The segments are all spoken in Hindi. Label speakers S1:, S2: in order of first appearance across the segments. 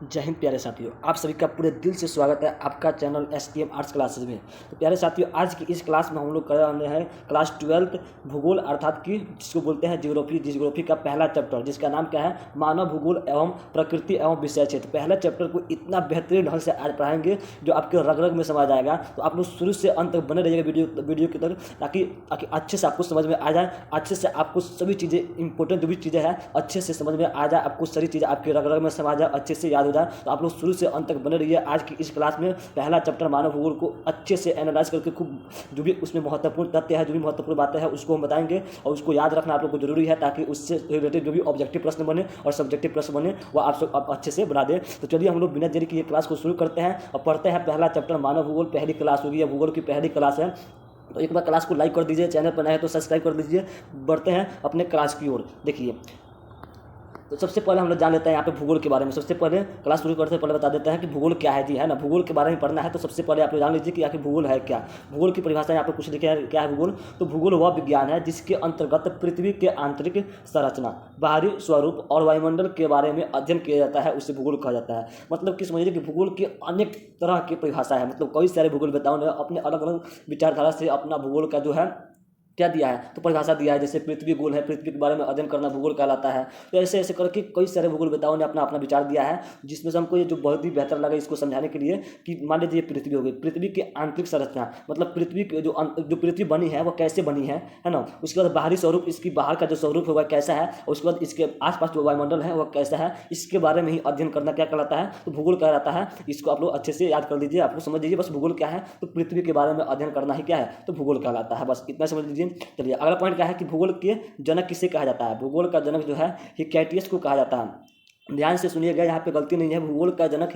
S1: जय हिंद प्यारे साथियों, आप सभी का पूरे दिल से स्वागत है आपका चैनल STM आर्ट्स क्लासेज में। तो प्यारे साथियों, आज की इस क्लास में हम लोग कर रहे हैं क्लास 12 भूगोल अर्थात कि जिसको बोलते हैं जियोग्राफी का पहला चैप्टर, जिसका नाम क्या है, मानव भूगोल एवं प्रकृति एवं विषय क्षेत्र। पहले चैप्टर को इतना बेहतरीन ढंग से आज पढ़ाएंगे जो आपके रग रग में समझ आएगा। तो आप लोग शुरू से अंत तक बने रहिएगा वीडियो की तरफ, ताकि अच्छे से आपको समझ में आ जाए, अच्छे से आपको सभी चीज़ें इंपॉर्टेंट जो भी चीज़ें हैं अच्छे से समझ में आ जाए, आपको सारी चीज़ें आपके रग रग में समझ जाए, अच्छे से याद हो जाए। तो आप लोग शुरू से अंत तक बने रहिए। आज की इस क्लास में पहला चैप्टर मानव भूगोल को अच्छे से एनालाइज करके खूब जो भी उसमें महत्वपूर्ण तथ्य है, जो भी महत्वपूर्ण बातें हैं उसको हम बताएंगे और उसको याद रखना आप लोग को जरूरी है, ताकि उससे रिलेटेड जो भी ऑब्जेक्टिव प्रश्न बने और सब्जेक्टिव प्रश्न बने वो आप सब आप अच्छे से बना दें। तो चलिए हम लोग बिना देरी की ये क्लास को शुरू करते हैं और पढ़ते हैं पहला चैप्टर मानव भूगोल। पहली क्लास होगी या भूगोल की पहली क्लास है, तो एक बार क्लास को लाइक कर दीजिए, चैनल पर नए हैं तो सब्सक्राइब कर दीजिए। बढ़ते हैं अपने क्लास की ओर। देखिए, तो सबसे पहले हम लोग जान लेते हैं यहाँ पे भूगोल के बारे में। सबसे पहले क्लास शुरू करते हैं पहले बता देते हैं कि भूगोल क्या है जी, है ना। भूगोल के बारे में पढ़ना है तो सबसे पहले आप लोग जान लीजिए कि आखिर भूगोल है क्या। भूगोल की परिभाषा यहाँ पे कुछ लिखे हैं, क्या है भूगोल। तो भूगोल वह विज्ञान है जिसके अंतर्गत पृथ्वी के आंतरिक संरचना, बाहरी स्वरूप और वायुमंडल के बारे में अध्ययन किया जाता है, उसे भूगोल कहा जाता है। मतलब कि समझिए कि भूगोल की अनेक तरह की परिभाषा है, मतलब कई सारे भूगोलवेताओं ने अपने अलग अलग विचारधारा से अपना भूगोल का जो है क्या दिया है, तो परिभाषा दिया है। जैसे पृथ्वी गोल है, पृथ्वी के बारे में अध्ययन करना भूगोल कहलाता है। तो ऐसे ऐसे करके कई सारे भूगोलवेताओं ने अपना अपना विचार दिया है, जिसमें से हमको ये जो बहुत ही बेहतर लगा इसको समझाने के लिए कि मान लीजिए पृथ्वी हो गई, पृथ्वी की आंतरिक संरचना, मतलब पृथ्वी की जो पृथ्वी बनी है वो कैसे बनी है ना। उसके बाद बाहरी स्वरूप, इसकी बाहर का जो स्वरूप होगा कैसा है, उसके बाद इसके आसपास जो वायुमंडल है वह कैसा है, इसके बारे में ही अध्ययन करना क्या कहलाता है, तो भूगोल कहलाता है। इसको आप लोग अच्छे से याद कर लीजिए, आप लोग समझ लीजिए बस भूगोल क्या है, तो पृथ्वी के बारे में अध्ययन करना ही क्या है, तो भूगोल कहलाता है। बस इतना समझ लीजिए। चलिए अगला पॉइंट क्या है कि भूगोल के जनक किसे कहा जाता है। भूगोल का जनक जो है हिकैटियस को कहा जाता है। ध्यान से सुनिएगा, यहाँ पे गलती नहीं है। भूगोल का जनक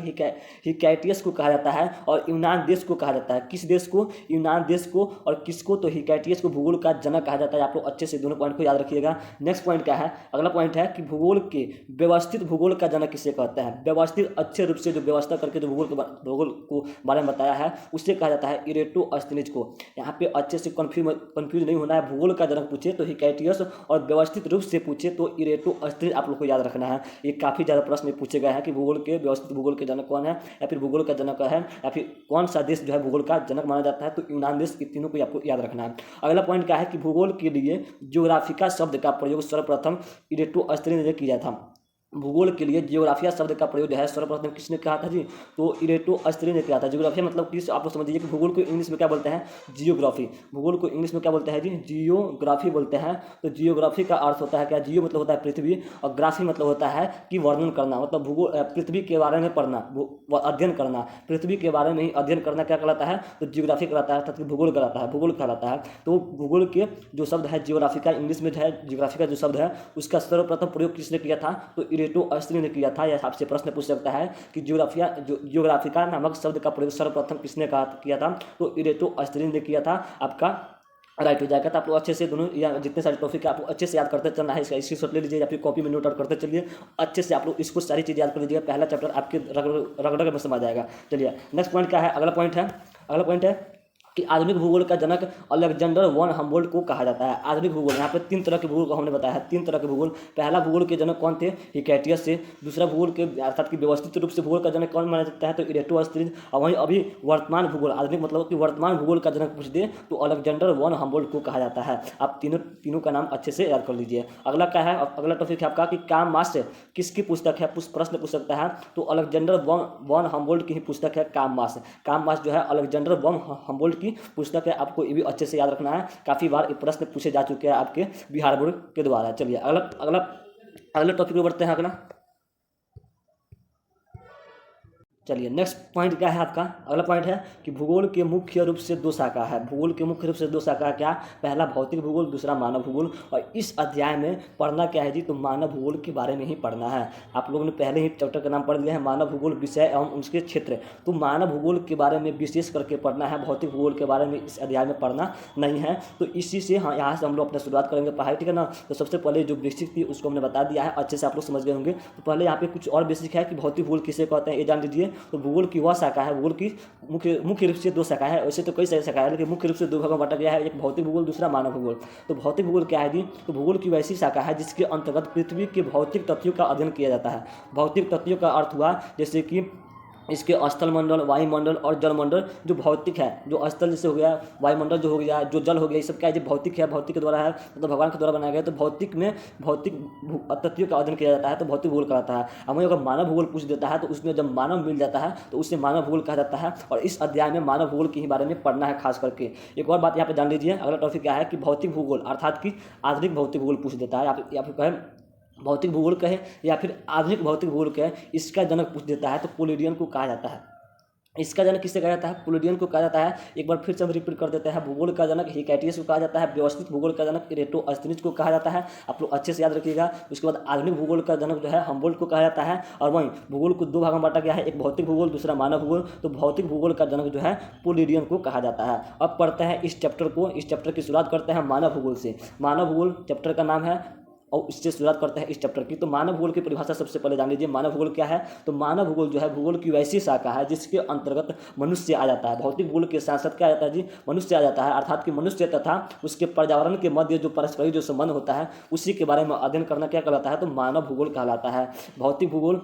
S1: हिकैटियस को कहा जाता है और यूनान देश को कहा जाता है। किस देश को, यूनान देश को। और किसको, तो हिकैटियस को भूगोल का जनक कहा जाता है। आप लोग अच्छे से दोनों पॉइंट को याद रखिएगा। नेक्स्ट पॉइंट क्या है, अगला पॉइंट है कि भूगोल के व्यवस्थित भूगोल का जनक किसे कहते हैं। व्यवस्थित अच्छे रूप से जो व्यवस्था करके जो भूगोल को बारे में बताया है उससे कहा जाता है इरेटोस्थनीज को। यहाँ पे अच्छे से कंफ्यूज नहीं होना है। भूगोल का जनक पूछे तो हिकैटियस और व्यवस्थित रूप से पूछे तो इरेटोस्थनीज आप लोग को याद रखना है। ये काफ़ी ज़्यादा प्रश्न पूछे गए हैं कि भूगोल के व्यवस्थित भूगोल के जनक कौन है, या फिर भूगोल का जनक है, या फिर कौन सा देश जो है भूगोल का जनक माना जाता है, तो यूनान देश। इन तीनों को आपको याद रखना है। अगला पॉइंट क्या है कि भूगोल के लिए ज्योग्राफिका शब्द का प्रयोग सर्वप्रथम इरेटोस्थनीज ने किया था। भूगोल के लिए जियोग्राफिया शब्द का प्रयोग जो है सर्वप्रथम किसने कहा था जी, तो इरेटोस्थनीज ने किया था। जियोग्राफिया मतलब कि आप लोग समझ लीजिए कि भूगोल को इंग्लिश में क्या बोलते हैं, जियोग्राफी। भूगोल को इंग्लिश में क्या बोलते हैं जी, जियोग्राफी बोलते हैं। तो जियोग्राफी का अर्थ होता है क्या, जियो मतलब होता है पृथ्वी और ग्राफी मतलब होता है कि वर्णन करना, मतलब भूगोल पृथ्वी के बारे में पढ़ना, अध्ययन करना, पृथ्वी के बारे में ही अध्ययन करना क्या कहलाता है, तो जियोग्राफी कहलाता है, अर्थात भूगोल कहलाता है, भूगोल कहलाता है। तो भूगोल के जो शब्द है जियोग्राफी का, इंग्लिश में जो है जियोग्राफी का जो शब्द है उसका सर्वप्रथम प्रयोग किसने किया था, तो इरेटोस्थनीज ने किया था। या आपसे प्रश्न पूछ सकता है कि जियोग्राफिका नामक शब्द का प्रयोग सर्वप्रथम किसने किया था, तो इरेटोस्थनीज ने किया था। आपका राइट हो जाएगा। तो आप लोग अच्छे से दोनों या जितने सारे टॉपिक है आप लोग अच्छे से याद करते चलना है। इसका स्क्रीनशॉट ले लीजिए या फिर कॉपी में नोट आउट करते चलिए। अच्छे से आप लोग इसको सारी चीज़ याद कर लीजिएगा, पहला चैप्टर आपके रगड़ में समझ जाएगा। चलिए नेक्स्ट पॉइंट क्या है, अगला पॉइंट है कि आधुनिक भूगोल का जनक अलेक्जेंडर वन हम्बोल्ट को कहा जाता है। आधुनिक भूगोल, यहाँ पे 3 तरह के भूगोल को हमने बताया है, 3 तरह के भूगोल। पहला भूगोल के जनक कौन थे, हिकैटियस से। दूसरा भूगोल के अर्थात कि व्यवस्थित रूप से भूगोल का जनक कौन माना जाता है, तो इरेटोस्थनीज। और वहीं अभी वर्तमान भूगोल, आधुनिक मतलब कि वर्तमान भूगोल का जनक पूछ दे तो अलेक्जेंडर वन हम्बोल्ट को कहा जाता है। आप तीनों का नाम अच्छे से याद कर लीजिए। अगला क्या है, अगला टॉपिक है आपका कि काम मास किसकी पुस्तक है, प्रश्न पूछ सकता है, तो अलेक्जेंडर वन हम्बोल्ट की ही पुस्तक है काम मास। काम मास जो है अलेक्जेंडर वन हम्बोल्ट की पुस्तक है। आपको ये भी अच्छे से याद रखना है, काफ़ी बार ये प्रश्न पूछे जा चुके हैं आपके बिहार बोर्ड के द्वारा। चलिए अगला टॉपिक पे बढ़ते हैं। चलिए नेक्स्ट पॉइंट क्या है आपका, अगला पॉइंट है कि भूगोल के मुख्य रूप से 2 शाखा है। भूगोल के मुख्य रूप से 2 शाखा क्या, पहला भौतिक भूगोल, दूसरा मानव भूगोल। और इस अध्याय में पढ़ना क्या है जी, तो मानव भूगोल के बारे में ही पढ़ना है। आप लोगों ने पहले ही चैप्टर का नाम पढ़ लिया है, मानव भूगोल विषय एवं उसके क्षेत्र। तो मानव भूगोल के बारे में विशेष करके पढ़ना है, भौतिक भूगोल के बारे में इस अध्याय में पढ़ना नहीं है। तो इसी से हाँ, यहाँ से हम लोग अपना शुरुआत करेंगे पढ़ाई, ठीक है ना। तो सबसे पहले जो बेसिक थी उसको हमने बता दिया है, अच्छे से आप लोग समझ गए होंगे। तो पहले यहाँ पे कुछ और बेसिक है कि भौतिक भूगोल किसे कहते हैं ये जान लीजिए। तो भूगोल की वह शाखा है, भूगोल की मुख्य रूप से 2 शाखा है। वैसे तो कई सारी शाखा है, लेकिन मुख्य रूप से 2 भागों में बांटा गया है, एक भौतिक भूगोल, दूसरा मानव भूगोल। तो भौतिक भूगोल क्या है जी? तो भूगोल की वैसी शाखा है जिसके अंतर्गत पृथ्वी के भौतिक तथ्यों का अध्ययन किया जाता है। भौतिक तथ्यों का अर्थ हुआ जैसे कि इसके स्थल मंडल, वायुमंडल और जलमंडल जो भौतिक है, जो स्थल जैसे हो गया, वायुमंडल जो हो गया, जो जल हो गया, ये सब क्या है? भौतिक है, भौतिक के द्वारा है, मतलब भगवान के द्वारा बनाया गया। तो भौतिक में भौतिक तथ्यों का अध्ययन किया जाता है, तो भौतिक भूगोल कहलाता है। हमें अगर मानव भूगोल पूछ देता है तो उसमें जब मानव मिल जाता है तो उसे मानव भूगोल कहा जाता है। और इस अध्याय में मानव भूगोल के ही बारे में पढ़ना है खास करके। एक और बात यहाँ पे जान लीजिए, अगला टॉपिक क्या है कि भौतिक भूगोल अर्थात कि आधुनिक भौतिक भूगोल पूछ देता है, या फिर कहें भौतिक भूगोल कहे या फिर आधुनिक भौतिक भूगोल कहे, इसका जनक पूछ देता है तो पोलिडियन को कहा जाता है। इसका जनक किसे कहा जाता है? पोलिडियन को कहा जाता है। एक बार फिर से हम रिपीट कर देते हैं, भूगोल का जनक हिकाइटियस को कहा जाता है, व्यवस्थित भूगोल का जनक इरेटोस्थनीज को कहा जाता है। आप लोग अच्छे से याद रखिएगा। उसके बाद आधुनिक भूगोल का जनक जो है हम्बोल्ट को कहा जाता है। और वहीं भूगोल को 2 भागों में बांटा गया है, एक भौतिक भूगोल, दूसरा मानव भूगोल। तो भौतिक भूगोल का जनक जो है पोलिडियन को कहा जाता है। अब पढ़ते हैं इस चैप्टर को। इस चैप्टर की शुरुआत करते हैं मानव भूगोल से। मानव भूगोल चैप्टर का नाम है और इससे शुरुआत करते हैं इस चैप्टर की। तो मानव भूगोल की परिभाषा सबसे पहले जान लीजिए। मानव भूगोल क्या है? तो मानव भूगोल जो है भूगोल की वैसी शाखा है जिसके अंतर्गत मनुष्य आ जाता है। भौतिक भूगोल के साथ साथ क्या आ जाता है जी? मनुष्य आ जाता है, अर्थात कि मनुष्य तथा उसके पर्यावरण के मध्य जो परस्परी जो संबंध होता है उसी के बारे में अध्ययन करना क्या कहलाता है? तो मानव भूगोल कहलाता है। भौतिक भूगोल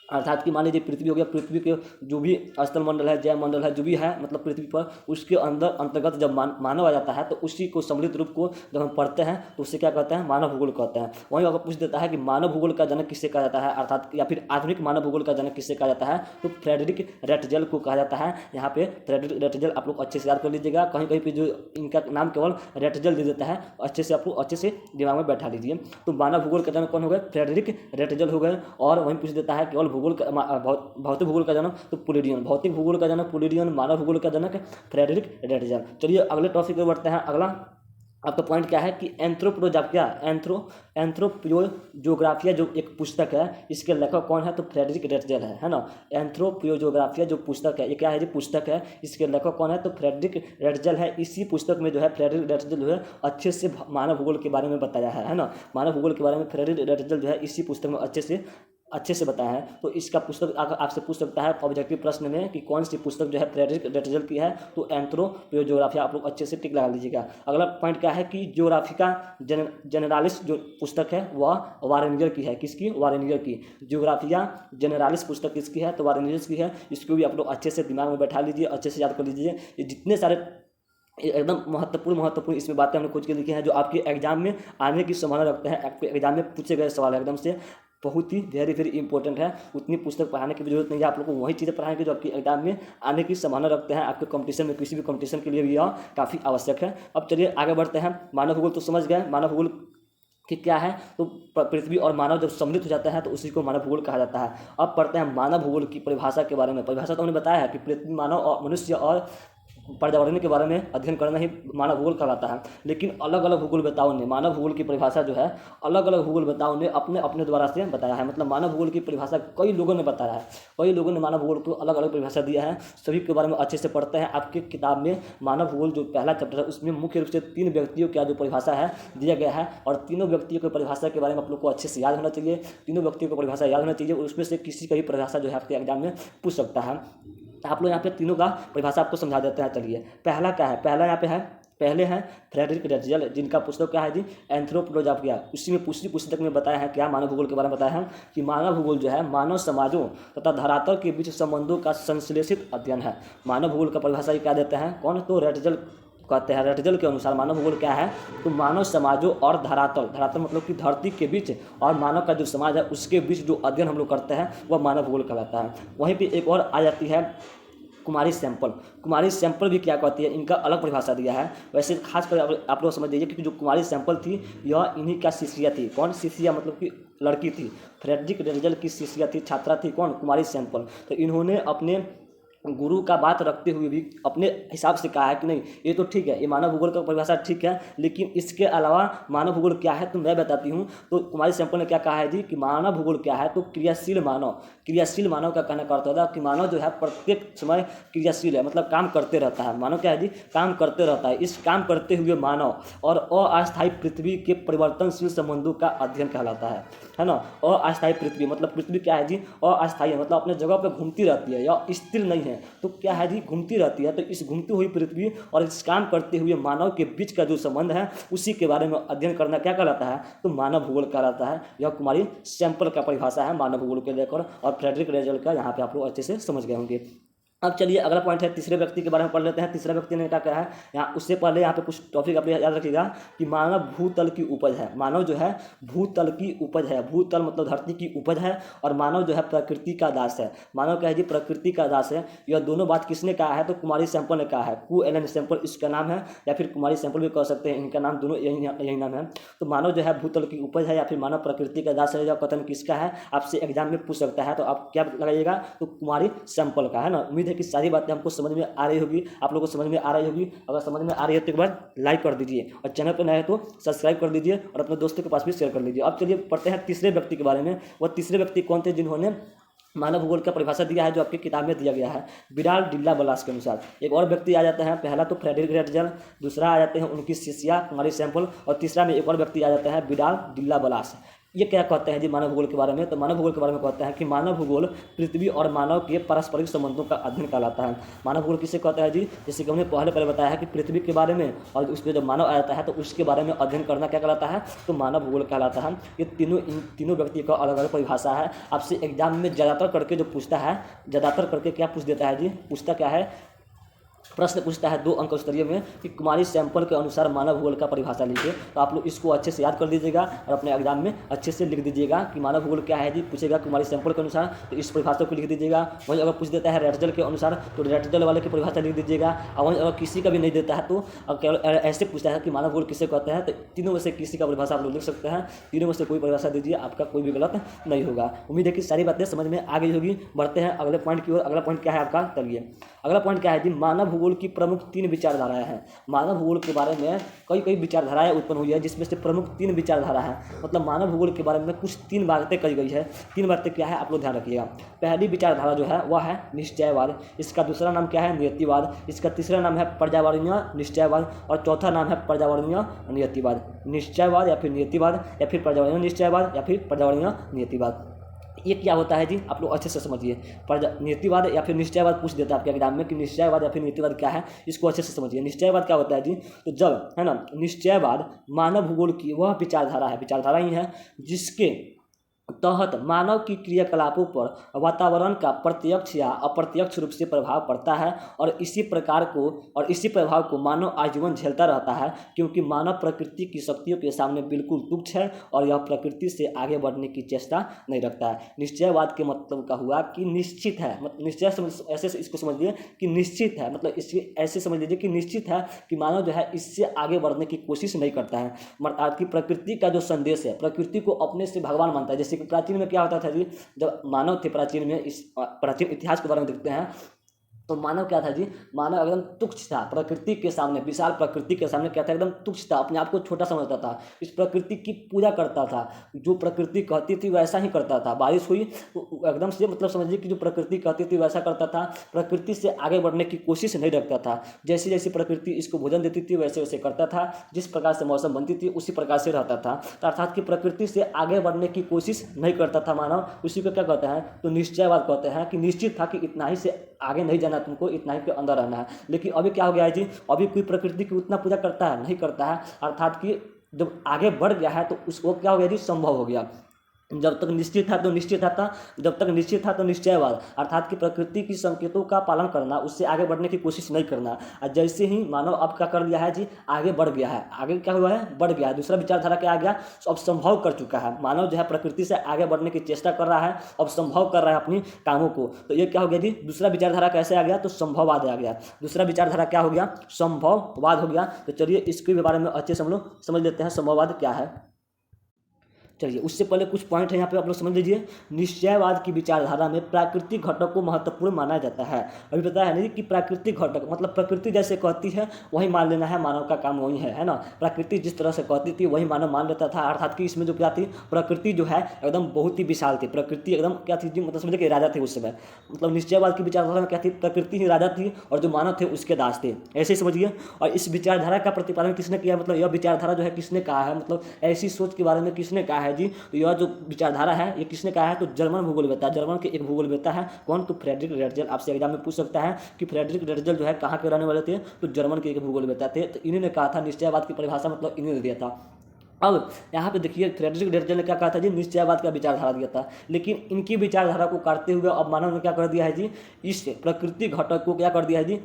S1: अर्थात कि मान लीजिए पृथ्वी हो गया, पृथ्वी के जो भी स्थल मंडल है, जय मंडल है, जो भी है मतलब पृथ्वी पर, उसके अंतर्गत जब मानव आ जाता है तो उसी को सम्मिलित रूप को जब हम पढ़ते हैं तो उससे क्या कहते हैं? मानव भूगोल कहते हैं। वहीं अगर पूछ देता है कि मानव भूगोल का जनक किससे कहा जाता है, अर्थात या फिर आधुनिक मानव भूगोल का जनक किससे कहा जाता है? तो फ्रेडरिक रेटजेल को कहा जाता है। यहाँ पे फ्रेडरिक रेटजेल आप लोग अच्छे से याद कर लीजिएगा। कहीं कहीं पे जो इनका नाम केवल रेटजेल दे देता है, अच्छे से आप लोग अच्छे से दिमाग में बैठा लीजिए। तो मानव भूगोल का जनक कौन हो गए? फ्रेडरिक रेटजेल हो गए। और वहीं पूछ देता है केवल भूगोल का भौतिक भूगोल का जनक तो पोलिडियन, भौतिक भूगोल का जनक पोलिडियन, मानव भूगोल का जनक फ्रेडरिक रेटजेल। चलिए अगले टॉपिक पर बढ़ते हैं। अगला आपका पॉइंट क्या है कि एंथ्रोपोजोग्राफिया जो एक पुस्तक है, इसके लेखक कौन है? तो फ्रेडरिक रेटजेल है ना। एंथ्रोपोजोग्राफिया जो पुस्तक है, ये क्या है जी? पुस्तक है। इसके लेखक कौन है? तो फ्रेडरिक रेटजेल है। इसी पुस्तक में जो है फ्रेडरिक रेटजेल जो है अच्छे से मानव भूगोल के बारे में बताया है ना। मानव भूगोल के बारे में फ्रेडरिक रेटजेल जो है इसी पुस्तक में अच्छे से बताया है। तो इसका पुस्तक आपसे पूछ सकता है ऑब्जेक्टिव प्रश्न में कि कौन सी पुस्तक जो है फ्रेडरिक रेटजेल की है? तो एंथ्रोपोजोग्राफिया। आप लोग अच्छे से टिक लगा लीजिएगा। अगला पॉइंट क्या है कि ज्योग्राफिका जेनरालिस जो पुस्तक है वह वारेनियर की है। किसकी? वारेनियर की। ज्योग्राफिया जेनरालिस पुस्तक किसकी है? तो वारेनियर की है। इसको भी आप लोग अच्छे से दिमाग में बैठा लीजिए, अच्छे से याद कर लीजिए। ये जितने सारे एकदम महत्वपूर्ण इसमें बातें हमने खोज के लिखी हैं जो आपके एग्जाम में आने की संभावना रखते हैं। आपके एग्जाम में पूछे गए सवाल एकदम से बहुत ही वेरी इंपॉर्टेंट है। उतनी पुस्तक पढ़ाने की जरूरत नहीं है। आप लोग को वही चीज़ें पढ़ाएंगे जो आपके एग्जाम में आने की संभावना रखते हैं। आपके कंपटीशन में, किसी भी कंपटीशन के लिए भी यह काफ़ी आवश्यक है। अब चलिए आगे बढ़ते हैं। मानव भूगोल तो समझ गए। मानव भूगोल कि क्या है? तो पृथ्वी और मानव जब सम्मिलित हो जाता है तो उसी को मानव भूगोल कहा जाता है। अब पढ़ते हैं मानव भूगोल की परिभाषा के बारे में। परिभाषा तो हमने बताया है कि पृथ्वी, मानव और मनुष्य और पर्यावरण के बारे में अध्ययन करना ही मानव भूगोल कहलाता है। लेकिन अलग अलग भूगोलवेताओं ने मानव भूगोल की परिभाषा जो है अलग अलग भूगोलवेताओं ने अपने अपने द्वारा से बताया है। मतलब मानव भूगोल की परिभाषा कई लोगों ने बताया है, कई लोगों ने मानव भूगोल को अलग अलग परिभाषा दिया है। सभी के बारे में अच्छे से पढ़ते हैं। आपकी किताब में मानव भूगोल जो पहला चैप्टर है उसमें मुख्य रूप से 3 व्यक्तियों का जो परिभाषा है दिया गया है। और तीनों व्यक्तियों की परिभाषा के बारे में आप लोग को अच्छे से याद होना चाहिए। तीनों व्यक्तियों की परिभाषा याद होना चाहिए और उसमें से किसी का भी परिभाषा जो है आपके एग्जाम में पूछ सकता है। आप लोग यहाँ पे तीनों का परिभाषा आपको समझा देते हैं। चलिए पहला क्या है? पहला यहाँ पे है, पहले हैं फ्रेडरिक रेटजेल, जिनका पुस्तक क्या है जी? एंथ्रोपोजोग्राफिया। उसी में पूछी पुस्तक में बताया है क्या? मानव भूगोल के बारे में बताया है कि मानव भूगोल जो है मानव समाजों तथा धरातल के बीच संबंधों का संश्लेषित अध्ययन है। मानव भूगोल का परिभाषा क्या देते हैं? कौन? तो रेटजेल कहते हैं। रेटजेल के अनुसार मानव भूगोल क्या है? तो मानव समाजों और धरातल मतलब कि धरती के बीच और मानव का जो समाज है उसके बीच जो अध्ययन हम लोग करते हैं वह मानव भूगोल कहलाता है। वहीं पे एक और आ जाती है कुमारी सैंपल। कुमारी सैंपल भी क्या कहती है? इनका अलग परिभाषा दिया है। वैसे खासकर आप लोग समझ लीजिए क्योंकि जो कुमारी सैंपल थी यह इन्हीं का शिष्या थी। कौन शिष्या? मतलब कि लड़की थी। फ्रेडरिक रेटजेल की शिष्या थी, छात्रा थी। कौन? कुमारी सैंपल। तो इन्होंने अपने गुरु का बात रखते हुए भी अपने हिसाब से कहा है कि नहीं ये तो ठीक है, ये मानव भूगोल का परिभाषा ठीक है, लेकिन इसके अलावा मानव भूगोल क्या है तो मैं बताती हूँ। तो कुमारी सैंपल ने क्या कहा है जी कि मानव भूगोल क्या है तो क्रियाशील मानव का कहना करता था कि मानव जो है प्रत्येक समय क्रियाशील है, मतलब काम करते रहता है। मानव क्या है जी, काम करते रहता है। इस काम करते हुए मानव और अस्थायी पृथ्वी के परिवर्तनशील संबंधों का अध्ययन कहलाता है ना। अस्थायी पृथ्वी मतलब पृथ्वी क्या है जी, अस्थायी है, मतलब अपने जगह पर घूमती रहती है या स्थिर नहीं है। तो क्या है जी, घूमती रहती है। तो इस घूमती हुई पृथ्वी और इस काम करते हुए मानव के बीच का जो संबंध है उसी के बारे में अध्ययन करना क्या कहलाता है तो मानव भूगोल कहलाता है। यह कुमारी सैंपल का परिभाषा है मानव भूगोल के लेकर, और फ्रेडरिक रेजल का यहाँ पे आप लोग अच्छे से समझ गए होंगे। अब चलिए अगला पॉइंट है, तीसरे व्यक्ति के बारे में पढ़ लेते हैं। तीसरा व्यक्ति ने क्या कहा है यहाँ, उससे पहले यहाँ पे कुछ टॉपिक आप याद रखिएगा कि मानव भूतल की उपज है। मानव जो है भूतल की उपज है। भूतल मतलब धरती की उपज है, और मानव जो है प्रकृति का दास है। मानव क्या है जी, प्रकृति का दास है। यह दोनों बात किसने कहा है तो कुमारी सैंपल ने कहा है। कु एलन सैंपल इसका नाम है, या फिर कुमारी सैंपल भी कह सकते हैं, इनका नाम दोनों यही नाम है। तो मानव जो है भूतल की उपज है या फिर मानव प्रकृति का दास है, या कथन किसका है आपसे एग्जाम में पूछ सकता है। तो आप क्या लगाइएगा तो कुमारी सैंपल का है ना। उम्मीद है कि सारी बातें हमको समझ में आ रही होगी, आप लोगों को समझ में आ रही होगी। अगर समझ में आ रही है तो एक बार लाइक कर दीजिए, और चैनल पर नए हैं तो सब्सक्राइब कर दीजिए, और अपने दोस्तों के पास भी शेयर कर लीजिए। अब चलिए पढ़ते हैं तीसरे व्यक्ति के बारे में। वह तीसरे व्यक्ति कौन थे जिन्होंने मानव भूगोल का परिभाषा दिया है जो आपकी किताब में दिया गया है विडाल डिल्ला बलास के अनुसार। एक और व्यक्ति आ जाते हैं, पहला तो फ्रेडरिक रेटजल, दूसरा आ जाते हैं उनकी शिष्या कुमारी सैंपल, और तीसरा में एक और व्यक्ति आ जाता है विडाल डिल्ला बलास। ये क्या कहते हैं जी मानव भूगोल के बारे में तो मानव भूगोल के बारे में कहते हैं कि मानव भूगोल पृथ्वी और मानव के पारस्परिक संबंधों का अध्ययन कहलाता है। मानव भूगोल किसे कहता है जी, जैसे कि हमने पहले बताया है कि पृथ्वी के बारे में और उसमें जब मानव आ जाता है तो उसके बारे में अध्ययन करना क्या कहलाता है तो मानव भूगोल कहलाता है। ये इन तीनों व्यक्ति का अलग अलग परिभाषा है। आपसे एग्जाम में ज़्यादातर करके जो पूछता है, ज़्यादातर करके क्या पूछ देता है जी, पूछता क्या है, प्रश्न पूछता है 2 अंक स्तरीय में कि कुमारी सैंपल के अनुसार मानव भूगोल का परिभाषा लिखिए। तो आप लोग इसको अच्छे से याद कर दीजिएगा और अपने एग्जाम में अच्छे से लिख दीजिएगा कि मानव भूगोल क्या है जी। पूछेगा कुमारी सैंपल के अनुसार तो इस परिभाषा को लिख दीजिएगा। वहीं अगर पूछ देता है रेटजल के अनुसार तो रेटजल वाले की परिभाषा लिख दीजिएगा। और वहीं अगर किसी का भी नहीं देता है तो केवल ऐसे पूछता है कि मानव भूगोल किसे कहते हैं तो तीनों में से किसी का परिभाषा आप लोग लिख सकते हैं। तीनों में से कोई परिभाषा दीजिए, आपका कोई भी गलत नहीं होगा। उम्मीद है कि सारी बातें समझ में आ गई होगी। बढ़ते हैं अगले पॉइंट की ओर। अगला पॉइंट क्या है आपका, चलिए अगला पॉइंट क्या है जी, मानव भूगोल की प्रमुख 3 विचारधाराएं हैं। मानव भूगोल के बारे में कई विचारधाराएं उत्पन्न हुई है, जिसमें से प्रमुख 3 विचारधारा है। मतलब मानव भूगोल के बारे में कुछ 3 बातें कही गई है। 3 बातें क्या है आप लोग ध्यान रखिएगा। पहली विचारधारा जो है वह है निश्चयवाद, इसका दूसरा नाम क्या है नियतिवाद, इसका तीसरा नाम है पर्यावरणीय निश्चयवाद, और चौथा नाम है पर्यावरणीय नियतिवाद। निश्चयवाद या फिर नियतिवाद या फिर पर्यावरणीय निश्चयवाद या फिर पर्यावरणीय नियतिवाद। ये क्या होता है जी, आप लोग अच्छे से समझिए। नियतिवाद या फिर निश्चयवाद पूछ देता है आपके एग्जाम में कि निश्चयवाद या फिर नियतिवाद क्या है, इसको अच्छे से समझिए। निश्चयवाद क्या होता है जी, तो जब है ना, निश्चयवाद मानव भूगोल की वह विचारधारा है, विचारधारा ही है जिसके तहत मानव की क्रियाकलापों पर वातावरण का प्रत्यक्ष या अप्रत्यक्ष रूप से प्रभाव पड़ता है, और इसी प्रभाव को मानव आजीवन झेलता रहता है, क्योंकि मानव प्रकृति की शक्तियों के सामने बिल्कुल तुच्छ है और यह प्रकृति से आगे बढ़ने की चेष्टा नहीं रखता है। निश्चयवाद के मतलब का हुआ कि निश्चित है, मतलब निश्चय ऐसे इसको समझिए कि निश्चित है, मतलब इससे ऐसे समझ लीजिए कि निश्चित है कि मानव जो है इससे आगे बढ़ने की कोशिश नहीं करता है। अर्थात कि प्रकृति का जो संदेश है, प्रकृति को अपने से भगवान मानता है। जैसे प्राचीन में क्या होता था जी, जब मानव थे प्राचीन में, इस प्राचीन इतिहास के बारे में देखते हैं तो मानव क्या था जी, मानव एकदम तुच्छ था प्रकृति के सामने, विशाल प्रकृति के सामने क्या था, एकदम तुच्छ था, अपने आप को छोटा समझता था। इस प्रकृति की पूजा करता था, जो प्रकृति कहती थी वैसा ही करता था। बारिश हुई तो एकदम से मतलब समझिए कि जो प्रकृति कहती थी वैसा करता था, प्रकृति से आगे बढ़ने की कोशिश नहीं रखता था। जैसे जैसे प्रकृति इसको भोजन देती थी वैसे वैसे करता था, जिस प्रकार से मौसम बनती थी उसी प्रकार से रहता था। अर्थात कि प्रकृति से आगे बढ़ने की कोशिश नहीं करता था मानव। उसी को क्या कहते हैं तो निश्चयवाद कहते हैं, कि निश्चित था कि इतना ही से आगे नहीं जाना, तुमको इतना ही के अंदर रहना है। लेकिन अभी क्या हो गया है जी, अभी कोई प्रकृति की उतना पूजा करता है नहीं करता है। अर्थात कि जब आगे बढ़ गया है तो उसको क्या हो गया जी, संभव हो गया। जब तक निश्चित था तो निश्चित था, जब तक निश्चित था तो निश्चयवाद, अर्थात कि प्रकृति की संकेतों का पालन करना, उससे आगे बढ़ने की कोशिश नहीं करना। और जैसे ही मानव अब क्या कर लिया है जी, आगे बढ़ गया है, आगे क्या हुआ है, बढ़ गया है। दूसरा विचारधारा क्या आ गया, अब संभव कर चुका है। मानव जो है प्रकृति से आगे बढ़ने की चेष्टा कर रहा है, अब संभव कर रहा है अपनी कामों को। तो ये क्या हो गया जी, दूसरा विचारधारा कैसे आ गया तो संभववाद आ गया। दूसरा विचारधारा क्या हो गया, संभववाद हो गया। तो चलिए इसके बारे में अच्छे से हम लोग समझ लेते हैं संभववाद क्या है। चलिए उससे पहले कुछ पॉइंट है यहाँ पे आप लोग समझ लीजिए। निश्चयवाद की विचारधारा में प्राकृतिक घटक को महत्वपूर्ण माना जाता है। अभी पता है नहीं कि प्राकृतिक घटक मतलब प्रकृति जैसे कहती है वही मान लेना है, मानव का काम वही है ना। प्रकृति जिस तरह से कहती थी वही मानव मान लेता था, अर्थात कि इसमें जो क्या थी, प्रकृति जो है एकदम बहुत ही विशाल थी। प्रकृति एकदम क्या थी जी, मतलब समझे कि राजा थे उस समय। मतलब निश्चयवाद की विचारधारा में क्या थी, प्रकृति ही राजा थी और जो मानव थे उसके दास थे, ऐसे ही समझिए। और इस विचारधारा का प्रतिपादन किसने किया, मतलब यह विचारधारा जो है किसने कहा है, मतलब ऐसी सोच के बारे में किसने कहा है जी। तो यह जो विचारधारा है ये किसने कहा है, तो जर्मन भूगोलवेत्ता, जर्मन के एक भूगोलवेत्ता है कौन, तो फ्रेडरिक रेटजेल। आपसे एग्जाम में पूछ सकता है कि फ्रेडरिक रेटजेल जो है कहाँ के रहने वाले थे, तो जर्मन के एक भूगोलवेत्ता थे। तो इन्हीं ने कहा था निश्चयवाद की परिभाषा, मतलब इन्हीं ने दिया था। अब यहाँ पे देखिए फ्रेडरिक रेटजेल ने क्या कहा था जी, निश्चयवाद का विचारधारा दिया था। लेकिन इनकी विचारधारा को काटते हुए अब मानव ने क्या कर दिया है जी, इस प्रकृति घटक को क्या कर दिया है जी,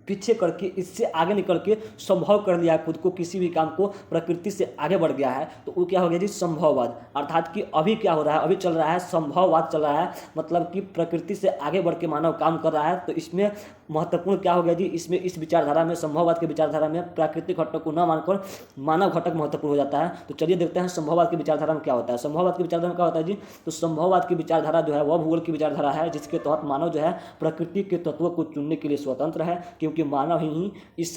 S1: पीछे करके इससे आगे निकल के संभव कर लिया खुद को, किसी भी काम को प्रकृति से आगे बढ़ गया है। तो वो क्या हो गया जी, संभववाद। अर्थात कि अभी क्या हो रहा है, अभी चल रहा है संभववाद चल रहा है, मतलब कि प्रकृति से आगे बढ़ के मानव काम कर रहा है। तो इसमें महत्वपूर्ण क्या हो गया जी, इसमें इस विचारधारा में, संभववाद की विचारधारा में प्राकृतिक घटक को न मानकर मानव घटक महत्वपूर्ण हो जाता है। तो चलिए देखते हैं संभववाद की विचारधारा में क्या होता है। संभववाद की विचारधारा में क्या होता है जी, तो संभववाद की विचारधारा जो है वह भूगोल की विचारधारा है जिसके तहत मानव जो है प्रकृति के तत्वों को चुनने के लिए स्वतंत्र है, क्योंकि मानव ही इस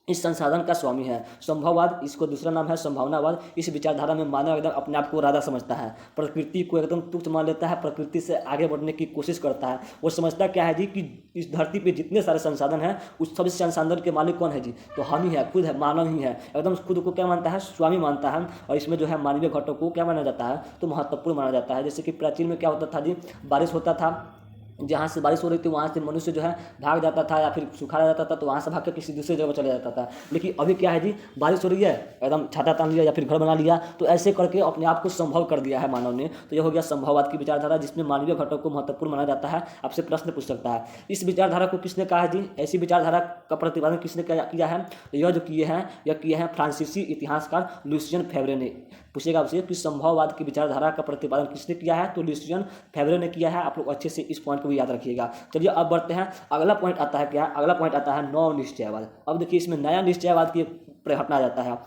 S1: संसाधन का स्वामी है। संभववाद, इसको दूसरा नाम है संभावनावाद। इस विचारधारा में मानव एकदम अपने आप को राजा समझता है, प्रकृति को एकदम तुच्छ मान लेता है, प्रकृति से आगे बढ़ने की कोशिश करता है। वो समझता क्या है जी कि इस धरती पे जितने सारे संसाधन हैं उस सभी संसाधन के मालिक कौन है जी, तो हम ही है, खुद है, मानव ही है। एकदम खुद को क्या मानता है, स्वामी मानता है। और इसमें जो है मानवीय घटक को क्या माना जाता है, तो महत्वपूर्ण माना जाता है। जैसे कि प्राचीन में क्या होता था जी, बारिश होता था, जहाँ से बारिश हो रही थी वहाँ से मनुष्य जो है भाग जाता था, या फिर सूखा रह जाता था तो वहाँ से भाग कर किसी दूसरे जगह चले जाता था। लेकिन अभी क्या है जी, बारिश हो रही है, एकदम छाता तान लिया या फिर घर बना लिया, तो ऐसे करके अपने आप को संभव कर दिया है मानव ने। तो यह हो गया संभववाद की विचारधारा, जिसमें मानवीय घटक को महत्वपूर्ण माना जाता है। आपसे प्रश्न पूछ सकता है इस विचारधारा को किसने कहा है जी, ऐसी विचारधारा का प्रतिपादन किसने किया है, तो यह जो किए हैं फ्रांसीसी इतिहासकार लुसियन फेवरे ने। पूछेगा आपसे कि संभववाद की विचारधारा का प्रतिपादन किसने किया है, तो लुसियन फेवरे ने किया है। आप लोग अच्छे से इस पॉइंट को भी याद रखिएगा। चलिए अब बढ़ते हैं, अगला पॉइंट आता है क्या, अगला पॉइंट आता है नव निश्चयवाद। अब देखिए इसमें नया निश्चयवाद की परिघटना आ जाता है।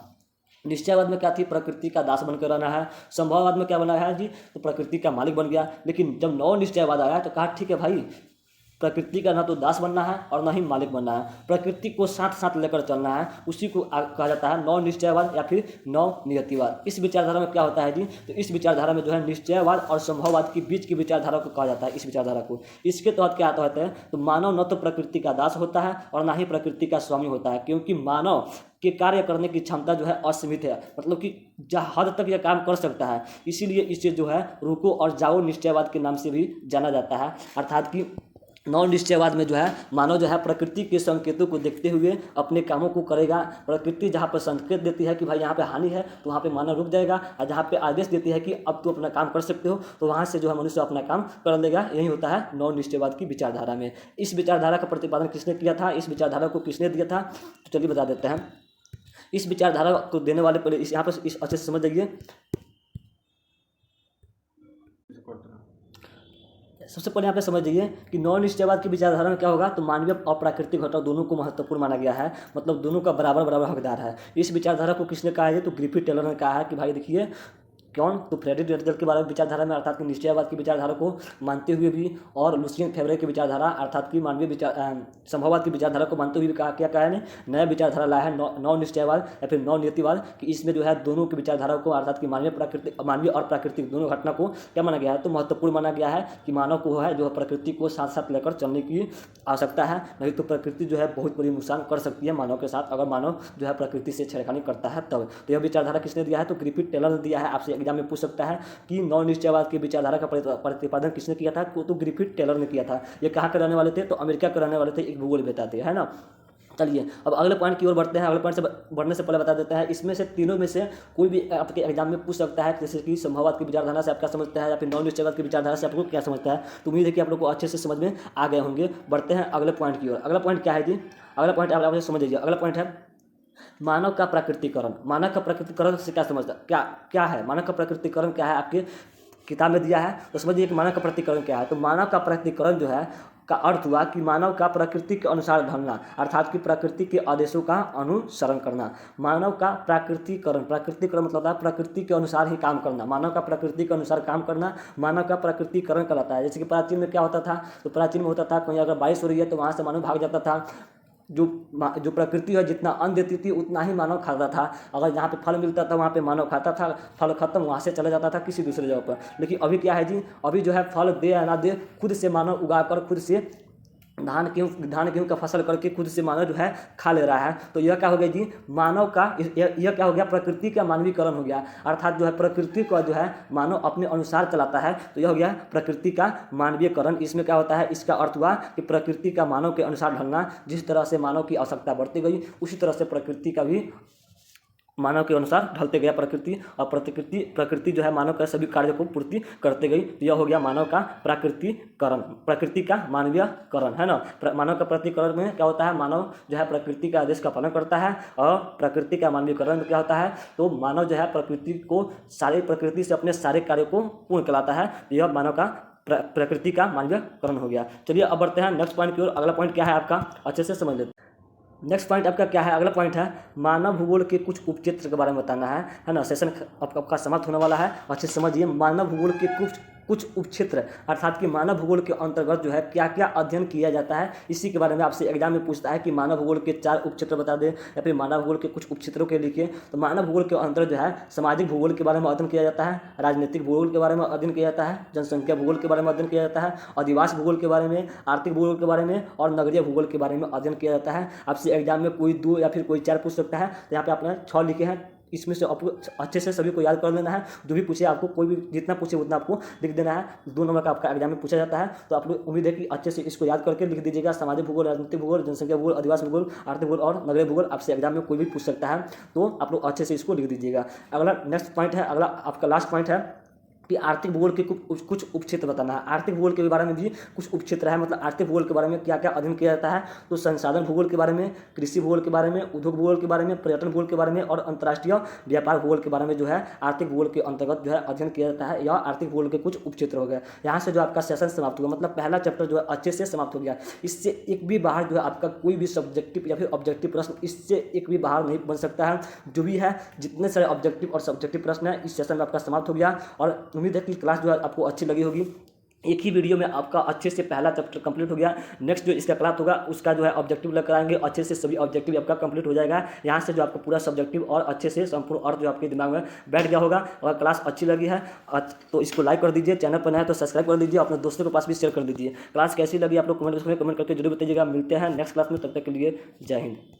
S1: निश्चयवाद में क्या थी, प्रकृति का दास बनकर रहना है। संभववाद में क्या बना है जी, तो प्रकृति का मालिक बन गया। लेकिन जब नव निश्चयवाद आया तो कहा ठीक है भाई, प्रकृति का ना तो दास बनना है और ना ही मालिक बनना है, प्रकृति को साथ साथ लेकर चलना है। उसी को कहा जाता है नव निश्चयवाद या फिर नव नियतिवाद। इस विचारधारा में क्या होता है जी, तो इस विचारधारा में जो है निश्चयवाद और संभववाद के बीच की विचारधारा को कहा जाता है। इस विचारधारा को, इसके तहत क्या होता है, तो मानव न तो प्रकृति का दास होता है और ना ही प्रकृति का स्वामी होता है, क्योंकि मानव के कार्य करने की क्षमता जो है असीमित है, मतलब कि जहाँ हद तक यह काम कर सकता है। इसीलिए इसे जो है रुको और जाओ निश्चयवाद के नाम से भी जाना जाता है। अर्थात कि नव निश्चयवाद में जो है मानव जो है प्रकृति के संकेतों को देखते हुए अपने कामों को करेगा। प्रकृति जहाँ पर संकेत देती है कि भाई यहाँ पे हानि है तो वहाँ पे मानव रुक जाएगा, और जहाँ पे आदेश देती है कि अब तो अपना काम कर सकते हो तो वहाँ से जो है मनुष्य अपना काम कर लेगा। यही होता है नव निश्चयवाद की विचारधारा में। इस विचारधारा का प्रतिपादन किसने किया था, इस विचारधारा को किसने दिया था, तो चलिए बता देते हैं। इस विचारधारा को देने वाले पहले यहाँ पर इस अच्छे से समझ जाइए। सबसे पहले यहाँ पे समझ जाइए कि नव निश्चयवाद की विचारधारा में क्या होगा, तो मानवीय और प्राकृतिक घटक दोनों को महत्वपूर्ण माना गया है, मतलब दोनों का बराबर बराबर हकदार है। इस विचारधारा को किसने कहा है, तो ग्रिफिथ टेलर ने कहा है कि भाई देखिए कौन, तो फ्रेडरिक रेटजेल के बारे में विचारधारा में, अर्थात कि निश्चयवाद की विचारधारा को मानते हुए भी, और लुसियन फेवरे की विचारधारा अर्थात कि मानवीय संभववाद की विचारधारा को मानते हुए भी क्या कहा है, नया विचारधारा लाया है नव निश्चयवाद या फिर नव नियतिवाद, कि इसमें जो है दोनों की विचारधारा को, अर्थात कि मानवीय और प्राकृतिक दोनों घटना को क्या माना गया है, तो महत्वपूर्ण माना गया है कि मानव को है जो प्रकृति को साथ साथ लेकर चलने की आवश्यकता है। नहीं तो प्रकृति जो है बहुत बड़ी नुकसान कर सकती है मानव के साथ, अगर मानव जो है प्रकृति से छेड़खानी करता है तब। तो यह विचारधारा किसने दिया है, तो ग्रिफिथ टेलर ने दिया है। आपसे एग्जाम में पूछ सकता है कि नव निश्चयवाद की विचारधारा का प्रतिपादन किसने किया था, तो ग्रिफिथ टेलर ने किया था। ये कहाँ के रहने वाले थे, तो अमेरिका के रहने वाले थे, एक भूगोलवेत्ता थे, है ना। चलिए अब अगले पॉइंट की ओर बढ़ते हैं। अगले पॉइंट से बढ़ने से पहले बता देते हैं, इसमें से तीनों में से कोई भी आपके एग्जाम में पूछ सकता है, जैसे कि संभववाद की विचारधारा से आप क्या समझते हैं या फिर नव निश्चयवाद की विचारधारा से आपको क्या समझता है। तो उम्मीद है कि आप लोग को अच्छे से समझ में आ गए होंगे। बढ़ते हैं अगले पॉइंट की ओर। अगला पॉइंट क्या है जी, अगला पॉइंट आप समझ लीजिए। अगला पॉइंट है मानव का प्राकृतिकरण। मानव का प्राकृतिकरण से क्या समझता, क्या है मानव का प्राकृतिकरण, क्या है आपके किताब में दिया है, तो समझिए कि मानव का प्राकृतिकरण क्या है। तो मानव का प्राकृतिकरण जो है का अर्थ हुआ कि मानव का प्रकृति के अनुसार ढलना, अर्थात कि प्रकृति के आदेशों का अनुसरण करना। मानव का प्राकृतिकरण, प्राकृतिकरण मतलब होता है प्रकृति के अनुसार ही काम करना, मानव का प्रकृति के अनुसार काम करना मानव का प्राकृतिकरण कहलाता है। जैसे कि प्राचीन में क्या होता था, तो प्राचीन में होता था कहीं अगर बारिश हो रही है तो वहाँ से मानव भाग जाता था। जो प्रकृति है जितना अन्न देती थी उतना ही मानव खाता था। अगर जहाँ पे फल मिलता था वहाँ पे मानव खाता था, फल खत्म वहाँ से चला जाता था किसी दूसरे जगह पर। लेकिन अभी क्या है जी, अभी जो है फल दे या ना दे, खुद से मानव उगाकर खुद से धान गेहूँ का फसल करके खुद से मानव जो है खा ले रहा है। तो यह क्या हो गया जी, मानव का यह क्या हो गया, प्रकृति का मानवीकरण हो गया। अर्थात जो है प्रकृति को जो है मानव अपने अनुसार चलाता है, तो यह हो गया प्रकृति का मानवीयकरण। इसमें क्या होता है, इसका अर्थ हुआ कि प्रकृति का मानव के अनुसार ढलना। जिस तरह से मानव की आवश्यकता बढ़ती गई उसी तरह से प्रकृति का भी मानव के अनुसार ढलते गया प्रकृति, और प्रकृति जो है मानव के सभी कार्यों को पूर्ति करते गई। तो यह हो गया मानव का प्राकृतिकरण, प्रकृति का मानवीयकरण, है ना। मानव का प्राकृतिकरण में क्या होता है, मानव जो है प्रकृति का आदेश का पालन करता है, और प्रकृति का मानवीयकरण में क्या होता है, तो मानव जो है प्रकृति से अपने सारे कार्यों को पूर्ण कराता है। यह मानव का प्रकृति का मानवीयकरण हो गया। चलिए अब बढ़ते हैं नेक्स्ट पॉइंट की ओर। अगला पॉइंट क्या है आपका, अच्छे से समझ लेते हैं। नेक्स्ट पॉइंट आपका क्या है, अगला पॉइंट है मानव भूगोल के कुछ उपक्षेत्र के बारे में बताना है ना। सेशन आपका समाप्त होने वाला है, अच्छे से समझिए। मानव भूगोल के कुछ उपक्षेत्र, अर्थात कि मानव भूगोल के अंतर्गत जो है क्या क्या अध्ययन किया जाता है, इसी के बारे में आपसे एग्जाम में पूछता है कि मानव भूगोल के 4 उपक्षेत्र बता दें या फिर मानव भूगोल के कुछ उपक्षेत्रों के लिखिए। तो मानव भूगोल के अंतर्गत जो है सामाजिक भूगोल के बारे में अध्ययन किया जाता है, राजनीतिक भूगोल के बारे में अध्ययन किया जाता है, जनसंख्या भूगोल के बारे में अध्ययन किया जाता है, आदिवासी भूगोल के बारे में, आर्थिक भूगोल के बारे में और नगरीय भूगोल के बारे में अध्ययन किया जाता है। आपसे एग्जाम में कोई 2 या फिर कोई 4 पूछ सकता है। तो यहाँ पे आपने 6 लिखे हैं, इसमें से आपको अच्छे से सभी को याद कर लेना है। जो भी पूछे आपको, कोई भी जितना पूछे उतना आपको लिख देना है। 2 नंबर का आपका एग्जाम में पूछा जाता है, तो आप लोग उम्मीद है कि अच्छे से इसको याद करके लिख दीजिएगा। सामाजिक भूगोल, राजनीतिक भूगोल, जनसंख्या भूगोल, आदिवासी भूगोल, आर्थिक भूगोल और नगरीय भूगोल आपसे एग्जाम में कोई भी पूछ सकता है, तो आप लोग अच्छे से इसको लिख दीजिएगा। अगला नेक्स्ट पॉइंट है, अगला आपका लास्ट पॉइंट है कि आर्थिक भूगोल के कुछ उपक्षेत्र बताना है। आर्थिक भूगोल के बारे में भी कुछ उपक्षेत्र है, मतलब आर्थिक भूगोल के बारे में क्या क्या अध्ययन किया जाता है। तो संसाधन भूगोल के बारे में, कृषि भूगोल के बारे में, उद्योग भूगोल के बारे में, पर्यटन भूगोल के बारे में और अंतर्राष्ट्रीय व्यापार भूगोल के बारे में जो है आर्थिक भूगोल के अंतर्गत जो है अध्ययन किया जाता है। यह आर्थिक भूगोल के कुछ उपक्षेत्र हो गए। यहाँ से जो आपका सेशन समाप्त होगा, मतलब पहला चैप्टर जो है अच्छे से समाप्त हो गया। इससे एक भी बाहर जो है आपका कोई भी सब्जेक्टिव या फिर ऑब्जेक्टिव प्रश्न इससे एक भी बाहर नहीं बन सकता है। जो भी है जितने सारे ऑब्जेक्टिव और सब्जेक्टिव प्रश्न है इस सेशन में आपका समाप्त हो गया। और उम्मीद है कि क्लास जो आपको अच्छी लगी होगी। एक ही वीडियो में आपका अच्छे से पहला चैप्टर कंप्लीट हो गया। नेक्स्ट जो इसका क्लास होगा उसका जो है ऑब्जेक्टिव लेकर आएंगे, अच्छे से सभी ऑब्जेक्टिव आपका कंप्लीट हो जाएगा। यहाँ से जो आपका पूरा सब्जेक्टिव और अच्छे से संपूर्ण अर्थ जो आपके दिमाग में बैठ गया होगा। अगर क्लास अच्छी लगी है तो इसको लाइक कर दीजिए, चैनल पर नया है तो सब्सक्राइब कर दीजिए, अपने दोस्तों के पास भी शेयर कर दीजिए। क्लास कैसी लगी आप लोग कमेंट करके कमेंट करके जरूर बताइएगा। मिलते हैं नेक्स्ट क्लास में, तब तक के लिए जय हिंद।